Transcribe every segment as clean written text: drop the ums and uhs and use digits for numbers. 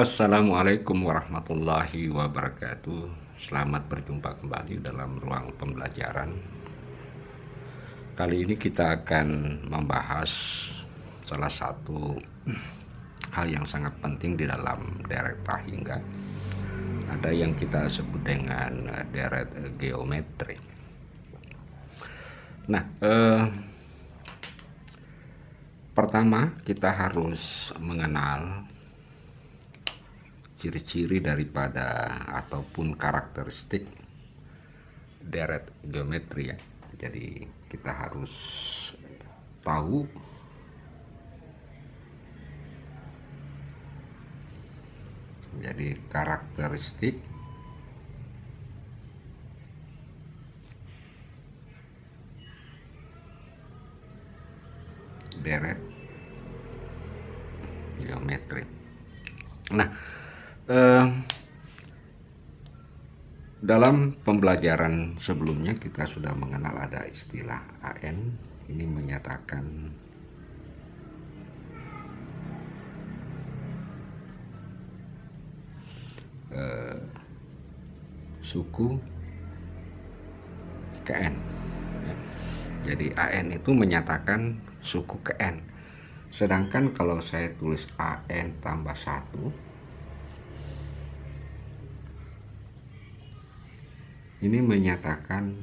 Assalamualaikum warahmatullahi wabarakatuh. Selamat berjumpa kembali dalam ruang pembelajaran. Kali ini kita akan membahas salah satu hal yang sangat penting di dalam deret Pahingga. Ada yang kita sebut dengan deret geometri. Nah, pertama kita harus mengenal ciri-ciri daripada ataupun karakteristik deret geometri ya. Jadi kita harus tahu jadi karakteristik deret geometri. Nah, dalam pembelajaran sebelumnya kita sudah mengenal ada istilah AN. Ini menyatakan suku ke N. Jadi AN itu menyatakan suku ke N. Sedangkan kalau saya tulis AN tambah 1, ini menyatakan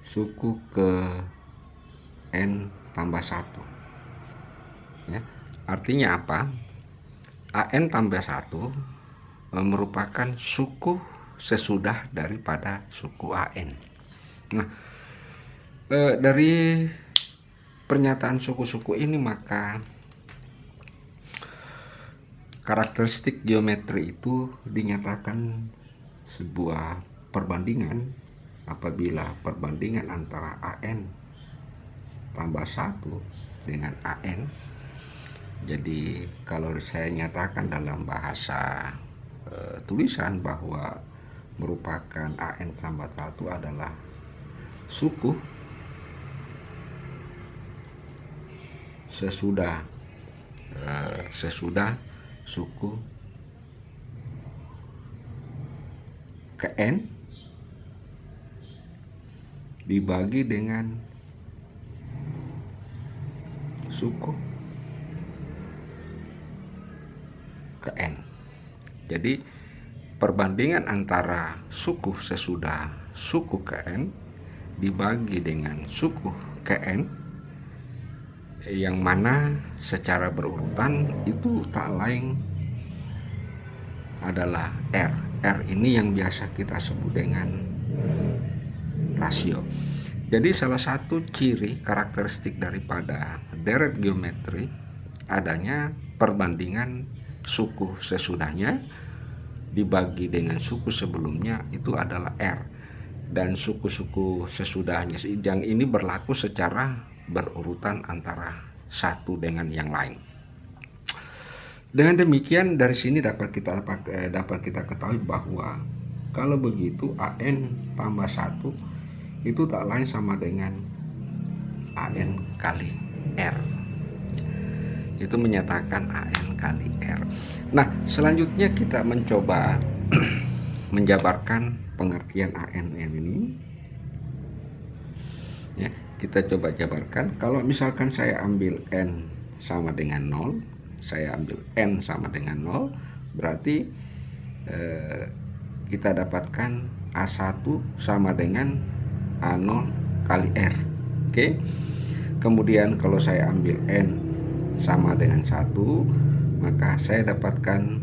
suku ke N tambah 1 ya. Artinya apa? AN tambah 1 merupakan suku sesudah daripada suku AN. Nah, dari pernyataan suku-suku ini maka karakteristik geometri itu dinyatakan sebuah perbandingan apabila perbandingan antara AN tambah 1 dengan AN. Jadi kalau saya nyatakan dalam bahasa tulisan bahwa merupakan AN tambah 1 adalah suku sesudah suku ke N dibagi dengan suku ke N. Jadi perbandingan antara suku sesudah suku ke N dibagi dengan suku ke N, yang mana secara berurutan itu tak lain adalah R. R ini yang biasa kita sebut dengan rasio. Jadi salah satu ciri karakteristik daripada deret geometri adanya perbandingan suku sesudahnya dibagi dengan suku sebelumnya itu adalah R. Dan suku-suku sesudahnya yang ini berlaku secara berurutan antara satu dengan yang lain. Dengan demikian dari sini dapat kita ketahui bahwa kalau begitu AN tambah 1 itu tak lain sama dengan AN kali R. Itu menyatakan AN kali R. Nah, selanjutnya kita mencoba menjabarkan pengertian AN ini. Ya, kita coba jabarkan. Kalau misalkan saya ambil N sama dengan 0, saya ambil N sama dengan 0, berarti kita dapatkan A1 sama dengan A0 kali R. Oke. Kemudian kalau saya ambil N sama dengan 1, maka saya dapatkan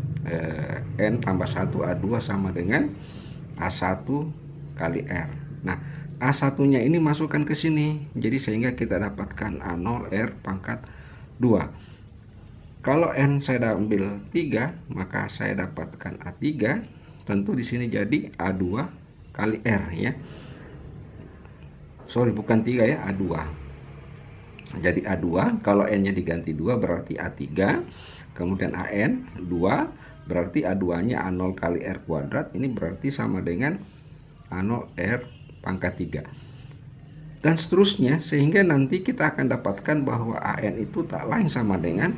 N tambah 1 A2 sama dengan A1 kali R. Nah, A1-nya ini masukkan ke sini. Jadi sehingga kita dapatkan A0 R pangkat 2. Kalau N saya ambil 3, maka saya dapatkan A3. Tentu di sini jadi A2 kali R ya. Sorry, bukan 3 ya, A2. Jadi A2, kalau N-nya diganti 2 berarti A3. Kemudian AN 2, berarti A2-nya A0 kali R kuadrat. Ini berarti sama dengan A0 R pangkat 3. dan seterusnya, sehingga nanti kita akan dapatkan bahwa AN itu tak lain sama dengan,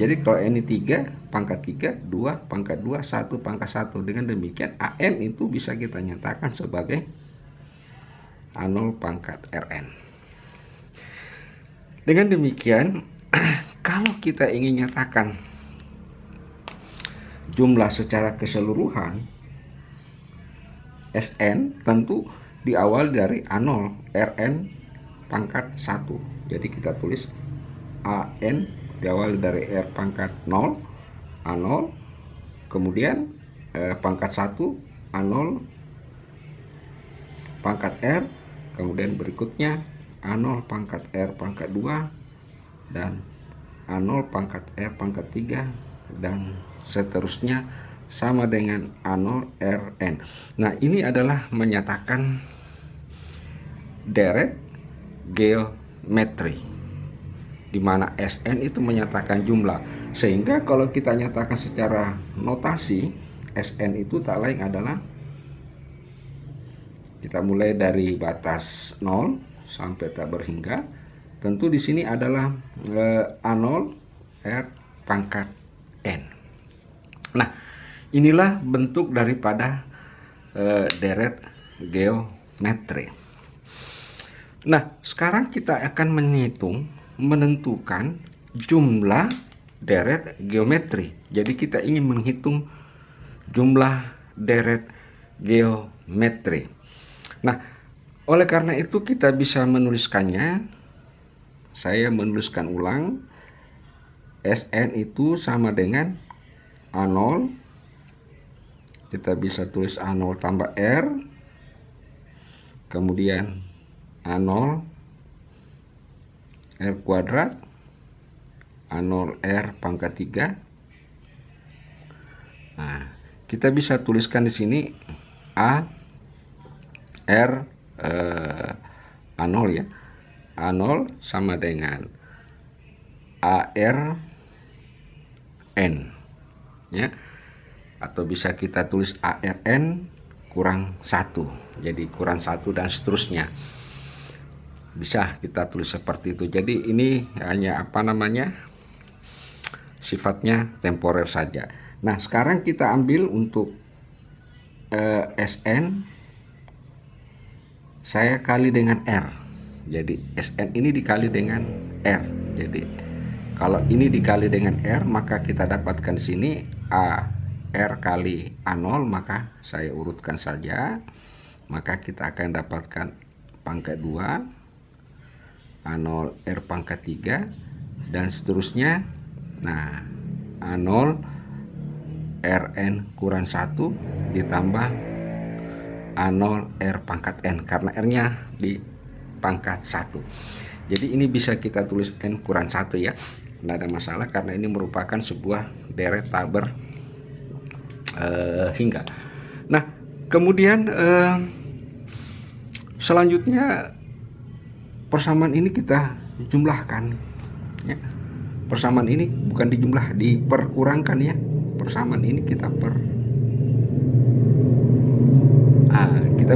jadi kalau ini 3 pangkat 3, 2 pangkat 2, 1 pangkat 1. Dengan demikian AN itu bisa kita nyatakan sebagai A0 pangkat Rn. Dengan demikian kalau kita ingin nyatakan jumlah secara keseluruhan Sn, tentu diawali dari A0 Rn pangkat 1. Jadi kita tulis An diawali dari R pangkat 0 A0, kemudian pangkat 1 A0 pangkat R, kemudian berikutnya A0 pangkat R pangkat 2, dan A0 pangkat R pangkat 3, dan seterusnya sama dengan A0 Rn. Nah, ini adalah menyatakan deret geometri, di mana Sn itu menyatakan jumlah. Sehingga kalau kita nyatakan secara notasi, Sn itu tak lain adalah, kita mulai dari batas 0 sampai tak berhingga. Tentu di sini adalah A0 R pangkat N. Nah, inilah bentuk daripada deret geometri. Nah, sekarang kita akan menentukan jumlah deret geometri. Jadi kita ingin menghitung jumlah deret geometri. Nah, oleh karena itu kita bisa menuliskannya. Saya menuliskan ulang. Sn itu sama dengan A0. Kita bisa tulis A0 tambah R. Kemudian A0 R kuadrat, A0 R pangkat 3. Nah, kita bisa tuliskan di sini A R A0 ya. A0 sama dengan AR N ya. Atau bisa kita tulis ARN kurang 1. Jadi kurang 1 dan seterusnya. Bisa kita tulis seperti itu. Jadi ini hanya sifatnya temporer saja. Nah, sekarang kita ambil untuk Sn, saya kali dengan R. Jadi Sn ini dikali dengan R. Jadi kalau ini dikali dengan R, maka kita dapatkan di sini A R kali A0, maka saya urutkan saja. Maka kita akan dapatkan pangkat 2 A0 R pangkat 3 dan seterusnya. Nah, A0 Rn kurang 1 ditambah A0 R pangkat N, karena R nya di pangkat 1. Jadi ini bisa kita tulis N kurang 1 ya, tidak ada masalah karena ini merupakan sebuah deret tak berhingga. Nah, kemudian selanjutnya persamaan ini kita jumlahkan ya. Persamaan ini bukan dijumlah, diperkurangkan ya. Persamaan ini kita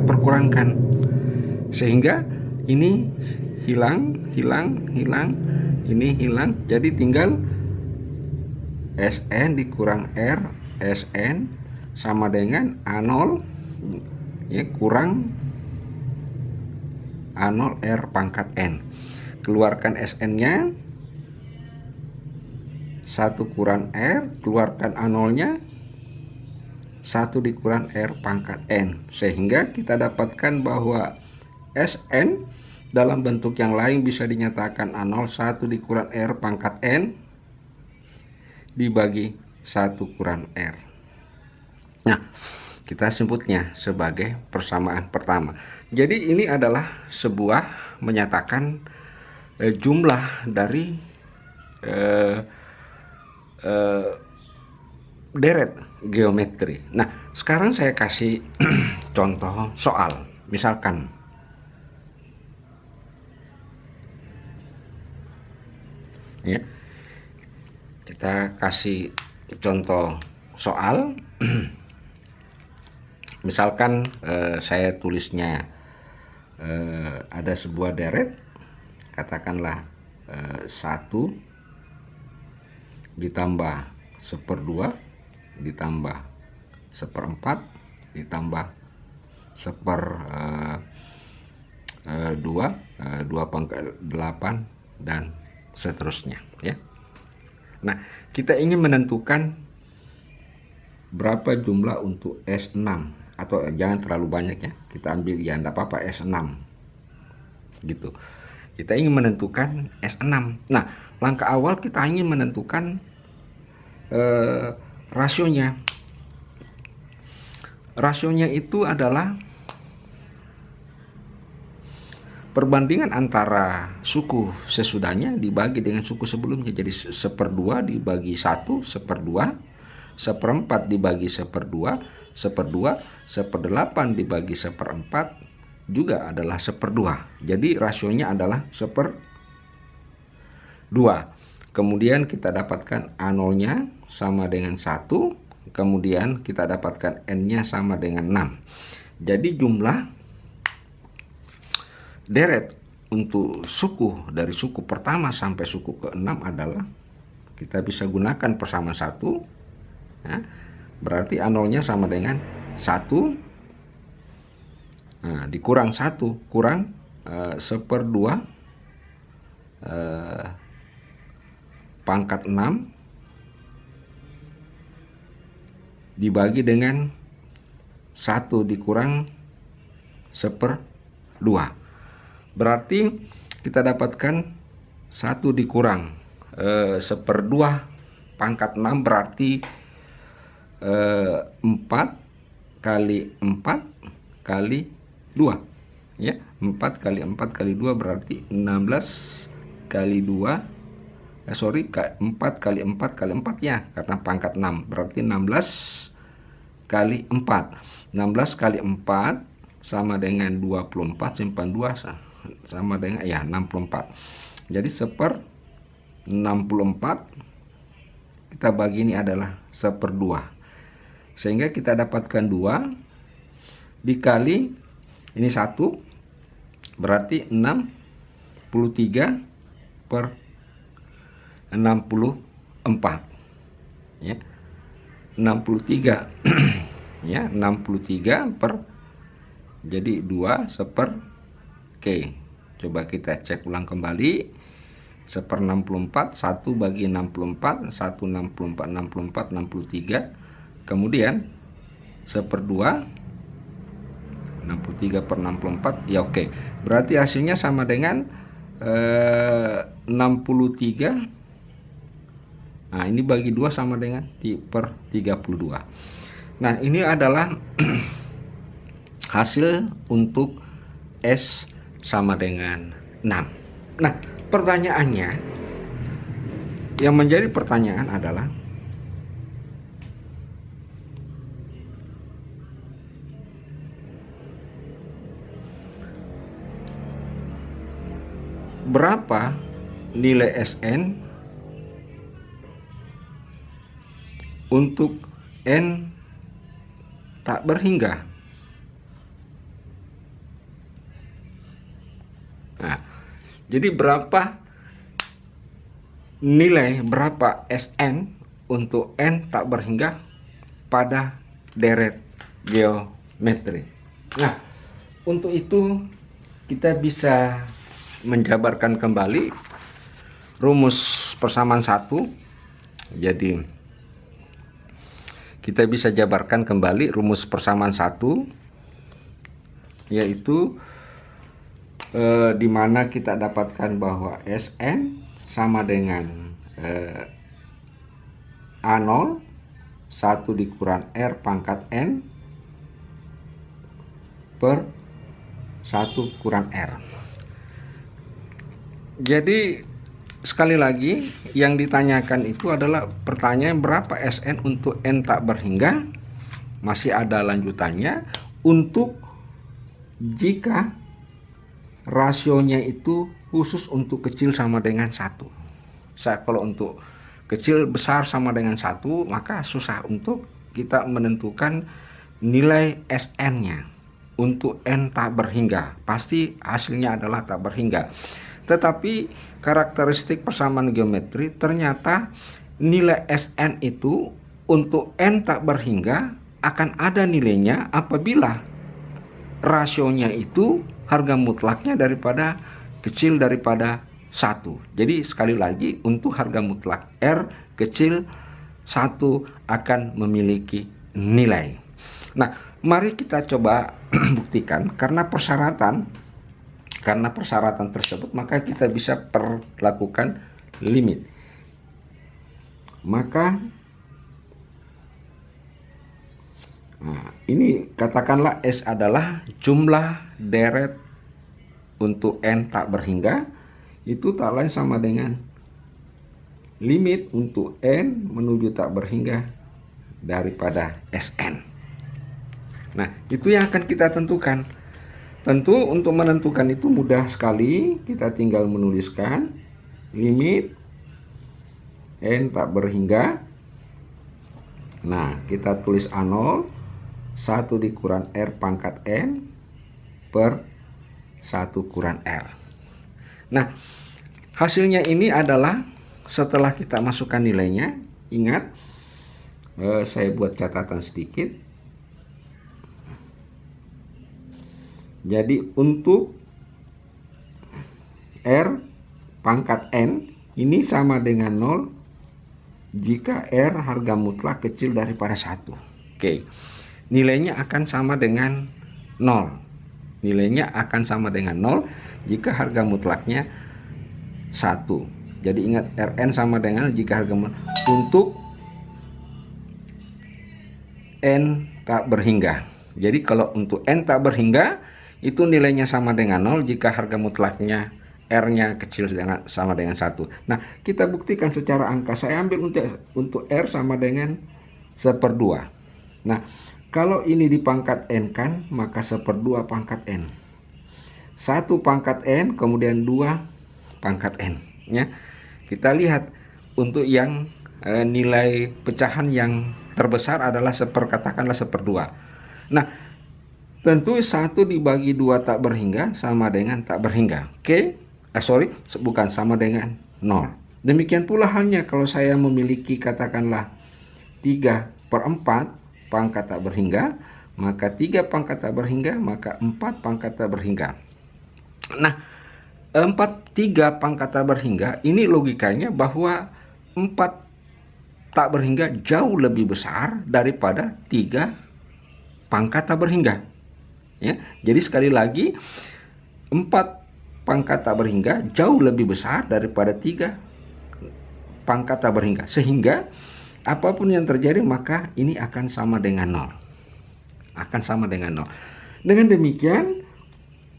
perkurangkan sehingga ini hilang, ini hilang, jadi tinggal Sn dikurang R. Sn sama dengan A0 ya, kurang A0 R pangkat N. Keluarkan Sn nya, 1 kurang R, keluarkan A0 nya, 1 dikurang R pangkat N, sehingga kita dapatkan bahwa Sn dalam bentuk yang lain bisa dinyatakan A0 1 dikurang R pangkat N dibagi 1 kurang R. Nah, kita sebutnya sebagai persamaan pertama. Jadi ini adalah sebuah menyatakan jumlah dari deret geometri. Nah, sekarang saya kasih contoh soal. Misalkan ya, kita kasih contoh soal. Misalkan saya tulisnya ada sebuah deret, katakanlah 1 ditambah 1/2 ditambah 1/4 ditambah 2/8 dan seterusnya ya. Nah, kita ingin menentukan berapa jumlah untuk S6, atau jangan terlalu banyak ya, kita ambil ya enggak apa-apa S6 gitu. Kita ingin menentukan S6. Nah, langkah awal kita ingin menentukan rasionya. Rasionya itu adalah perbandingan antara suku sesudahnya dibagi dengan suku sebelumnya. Jadi 1/2 dibagi 1, 1/2, 1/4 dibagi 1/2, 1/2, 1/8 dibagi 1/4 juga adalah 1/2. Jadi rasionya adalah 1/2. Kemudian kita dapatkan A0-nya sama dengan 1. Kemudian kita dapatkan N-nya sama dengan 6. Jadi jumlah deret untuk suku dari suku pertama sampai suku ke-6 adalah, kita bisa gunakan persamaan 1 ya, berarti A0-nya sama dengan 1. Nah, dikurang 1 kurang 1/2 pangkat 6 dibagi dengan 1 dikurang 1/2. Berarti kita dapatkan 1 dikurang 1/2 pangkat 6 berarti 4 kali 4 kali 2 ya. 4 kali 4 kali 2 berarti 16 kali 2 4 kali 4 kali 4 ya, karena pangkat 6 berarti 16 kali 4. 16 kali 4 sama dengan 24, simpan 2 sama dengan ya 64. Jadi 1/64 kita bagi ini adalah 1/2. Sehingga kita dapatkan 2 dikali ini 1 berarti 63/64 ya. 63 ya, 63 per, jadi 2 Oke, coba kita cek ulang kembali. 1/64, 1 bagi 64, 1 64, 64, 63. Kemudian 1/2, 63/64 ya. Oke, berarti hasilnya sama dengan 63. Nah, ini bagi 2 sama dengan 32. Nah, ini adalah hasil untuk S sama dengan 6. Nah, pertanyaannya, yang menjadi pertanyaan adalah berapa nilai Sn untuk N tak berhingga. Nah, jadi berapa Sn untuk N tak berhingga pada deret geometri. Nah, untuk itu kita bisa menjabarkan kembali rumus persamaan 1. Jadi kita bisa jabarkan kembali rumus persamaan 1, yaitu di mana kita dapatkan bahwa Sn sama dengan A0 1 dikurang R pangkat N per 1 kurang R. Jadi sekali lagi, yang ditanyakan itu adalah pertanyaan berapa Sn untuk N tak berhingga. Masih ada lanjutannya, untuk jika rasionya itu khusus untuk kecil sama dengan 1. Kalau untuk kecil besar sama dengan 1, maka susah untuk kita menentukan nilai Sn-nya. untuk n tak berhingga. Pasti hasilnya adalah tak berhingga. Tetapi karakteristik persamaan geometri ternyata nilai Sn itu untuk n tak berhingga akan ada nilainya apabila rasionya itu harga mutlaknya kecil daripada 1. Jadi sekali lagi untuk harga mutlak R kecil 1 akan memiliki nilai. Nah, mari kita coba buktikan karena persyaratan tersebut maka kita bisa perlakukan limit. Maka ini katakanlah S adalah jumlah deret untuk n tak berhingga, itu tak lain sama dengan limit untuk n menuju tak berhingga daripada Sn. Nah, itu yang akan kita tentukan. Tentu untuk menentukan itu mudah sekali, kita tinggal menuliskan limit n tak berhingga. Nah, kita tulis A0 1 dikurang R pangkat N per 1 kurang R. Nah, hasilnya ini adalah setelah kita masukkan nilainya, ingat, saya buat catatan sedikit. Jadi untuk R pangkat N ini sama dengan 0 jika R harga mutlak kecil daripada 1. Oke. Nilainya akan sama dengan 0. Nilainya akan sama dengan 0 jika harga mutlaknya 1. Jadi ingat, Rn sama dengan jika harga mutlak untuk n tak berhingga. Jadi kalau untuk n tak berhingga itu nilainya sama dengan 0 jika harga mutlaknya R-nya kecil sama dengan 1. Nah, kita buktikan secara angka. Saya ambil untuk R sama dengan 1/2. Nah, kalau ini di pangkat n kan, maka 1/2 pangkat n. 1 pangkat n, kemudian 2 pangkat n. Ya. Kita lihat untuk yang nilai pecahan yang terbesar adalah katakanlah 1/2. Nah, tentu 1 dibagi 2 tak berhingga sama dengan tak berhingga. Oke? Bukan sama dengan 0. Demikian pula halnya kalau saya memiliki katakanlah 3/4 pangkat tak berhingga, maka 3 pangkat tak berhingga, maka 4 pangkat tak berhingga. Nah, 3 pangkat tak berhingga, ini logikanya bahwa 4 tak berhingga jauh lebih besar daripada 3 pangkat tak berhingga. Ya, jadi sekali lagi 4 pangkat tak berhingga jauh lebih besar daripada 3 pangkat tak berhingga. Sehingga apapun yang terjadi maka ini akan sama dengan 0. Akan sama dengan 0. Dengan demikian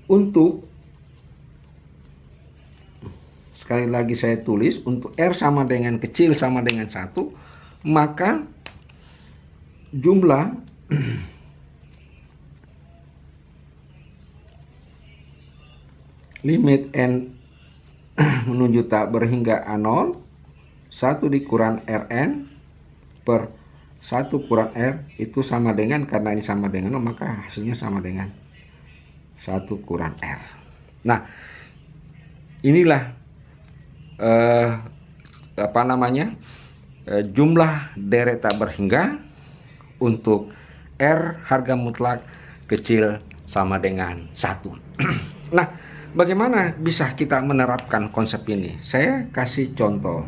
untuk sekali lagi saya tulis untuk R sama dengan kecil sama dengan 1, maka jumlah limit n menuju tak berhingga A0 1 dikurang Rn per 1 kurang R itu sama dengan, karena ini sama dengan 0 maka hasilnya sama dengan 1 kurang R. Nah, inilah jumlah deret tak berhingga untuk R harga mutlak kecil sama dengan 1. Nah, bagaimana bisa kita menerapkan konsep ini? Saya kasih contoh.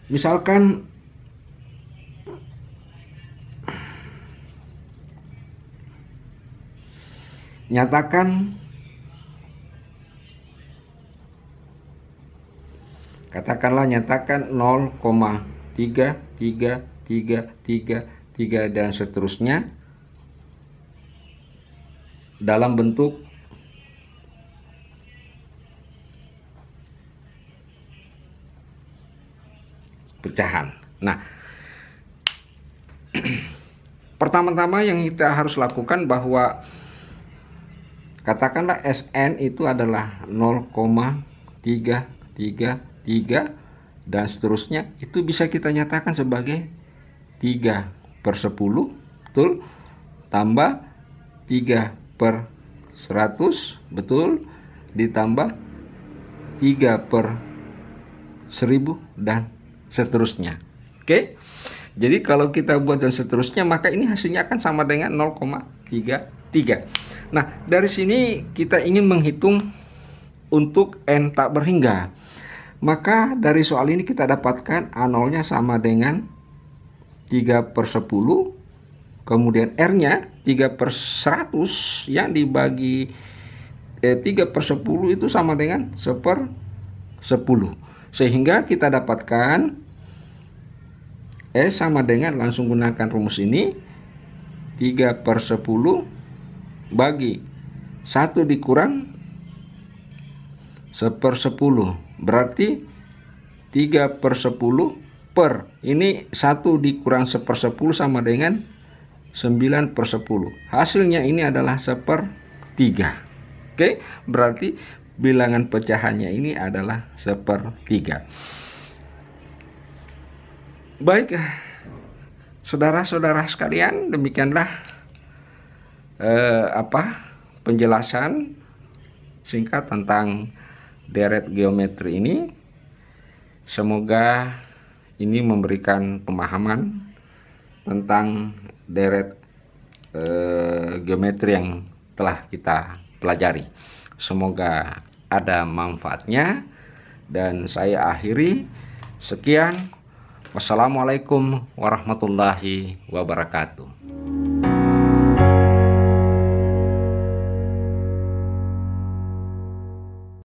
Misalkan katakanlah nyatakan 0,3333 dan seterusnya dalam bentuk pecahan. Nah, pertama-tama yang kita harus lakukan bahwa katakanlah Sn itu adalah 0,333 dan seterusnya, itu bisa kita nyatakan sebagai 3 per 10, betul, tambah 3 per 100, betul, ditambah 3 per 1000 dan seterusnya. Oke. Jadi kalau kita buat dan seterusnya, maka ini hasilnya akan sama dengan 0,33. Nah, dari sini kita ingin menghitung untuk n tak berhingga. Maka dari soal ini kita dapatkan A0-nya sama dengan 3 per 10, kemudian R-nya 3 per 100 yang dibagi 3 per 10 itu sama dengan 1 per 10. Sehingga kita dapatkan E sama dengan, langsung gunakan rumus ini, 3 per 10 bagi 1 dikurang 1 per 10. Berarti 3 per 10 per, ini 1 dikurang 1 per 10 sama dengan 9 per 10. Hasilnya ini adalah 1 per 3. Oke, berarti bilangan pecahannya ini adalah 1 per 3. Baik, saudara-saudara sekalian, demikianlah penjelasan singkat tentang deret geometri ini. Semoga ini memberikan pemahaman tentang deret geometri yang telah kita pelajari. Semoga ada manfaatnya, dan saya akhiri. Sekian. Wassalamualaikum warahmatullahi wabarakatuh.